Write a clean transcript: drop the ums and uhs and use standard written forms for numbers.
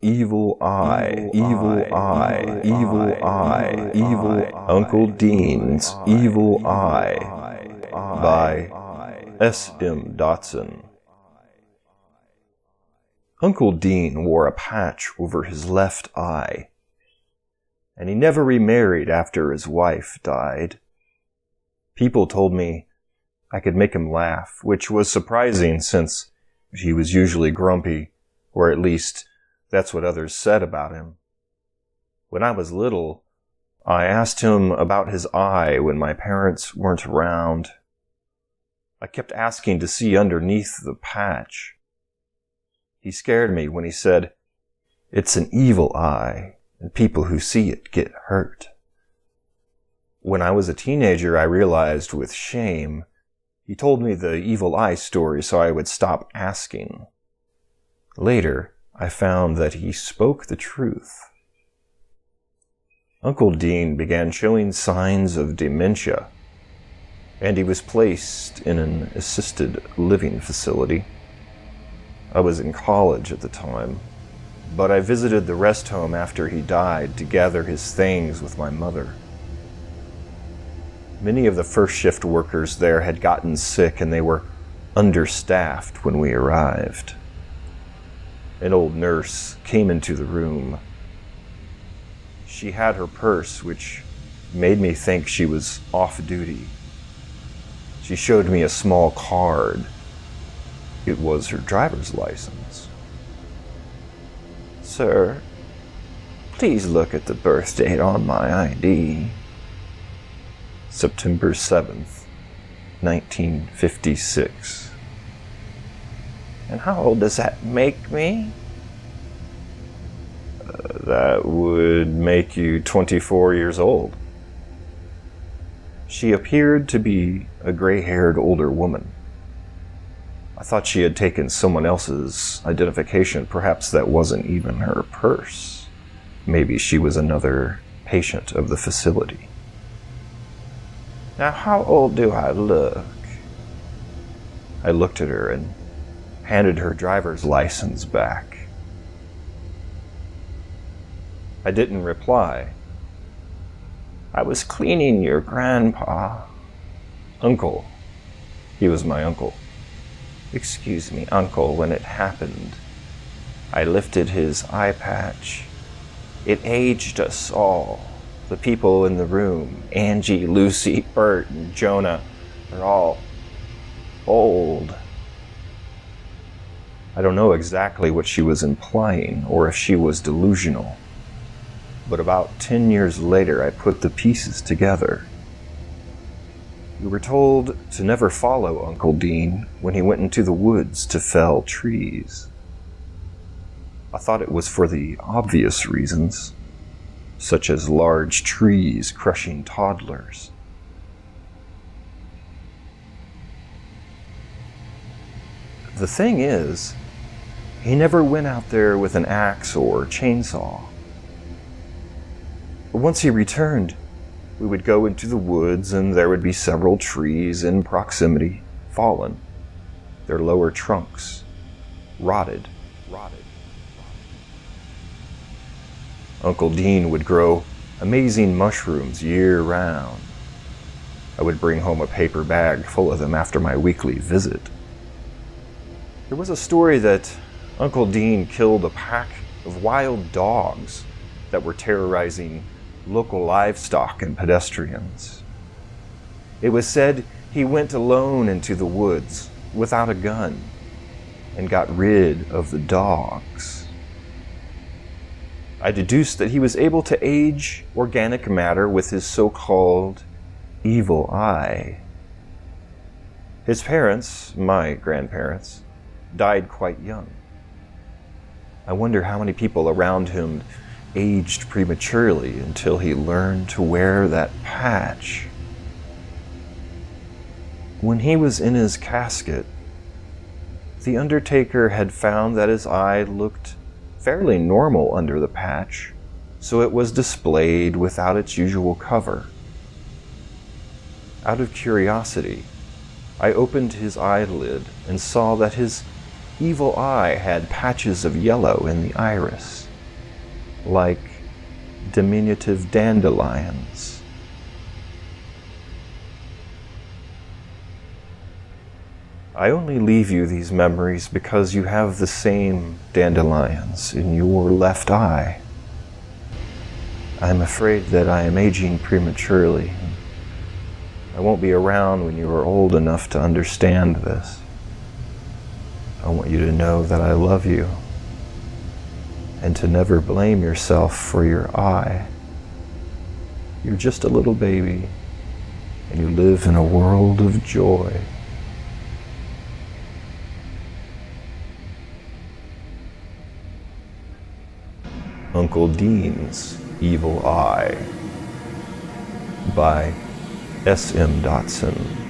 Evil Eye, Evil Eye, Evil Eye, Evil Uncle Dean's Evil Eye by S.M. Dotson. Uncle Dean wore a patch over his left eye, and he never remarried after his wife died. People told me I could make him laugh, which was surprising since he was usually grumpy, or at least that's what others said about him. When I was little, I asked him about his eye when my parents weren't around. I kept asking to see underneath the patch. He scared me when he said, "It's an evil eye, and people who see it get hurt." When I was a teenager, I realized with shame. He told me the evil eye story so I would stop asking. Later, I found that he spoke the truth. Uncle Dean began showing signs of dementia, and he was placed in an assisted living facility. I was in college at the time, but I visited the rest home after he died to gather his things with my mother. Many of the first shift workers there had gotten sick and they were understaffed when we arrived. An old nurse came into the room. She had her purse, which made me think she was off duty. She showed me a small card. It was her driver's license. "Sir, please look at the birth date on my ID. September 7th, 1956. "And how old does that make me?" That would make you 24 years old. She appeared to be a gray-haired older woman. I thought she had taken someone else's identification. Perhaps that wasn't even her purse. Maybe she was another patient of the facility. "Now, how old do I look?" I looked at her and handed her driver's license back. I didn't reply. "I was cleaning your grandpa." "Uncle." He was my uncle. "Excuse me, Uncle, when it happened, I lifted his eye patch. It aged us all. The people in the room, Angie, Lucy, Bert, and Jonah, are all old." I don't know exactly what she was implying or if she was delusional, but about 10 years later I put the pieces together. We were told to never follow Uncle Dean when he went into the woods to fell trees. I thought it was for the obvious reasons, such as large trees crushing toddlers. The thing is, he never went out there with an axe or chainsaw. Once he returned, we would go into the woods and there would be several trees in proximity, fallen, their lower trunks rotted. Uncle Dean would grow amazing mushrooms year-round. I would bring home a paper bag full of them after my weekly visit. There was a story that Uncle Dean killed a pack of wild dogs that were terrorizing local livestock and pedestrians. It was said he went alone into the woods without a gun and got rid of the dogs. I deduced that he was able to age organic matter with his so-called evil eye. His parents, my grandparents, died quite young. I wonder how many people around him aged prematurely until he learned to wear that patch. When he was in his casket, the undertaker had found that his eye looked fairly normal under the patch, so it was displayed without its usual cover. Out of curiosity, I opened his eyelid and saw that his evil eye had patches of yellow in the iris. like diminutive dandelions. I only leave you these memories because you have the same dandelions in your left eye. I'm afraid that I am aging prematurely. I won't be around when you are old enough to understand this. I want you to know that I love you, and to never blame yourself for your eye. You're just a little baby, and you live in a world of joy. Uncle Dean's Evil Eye by S.M. Dotson.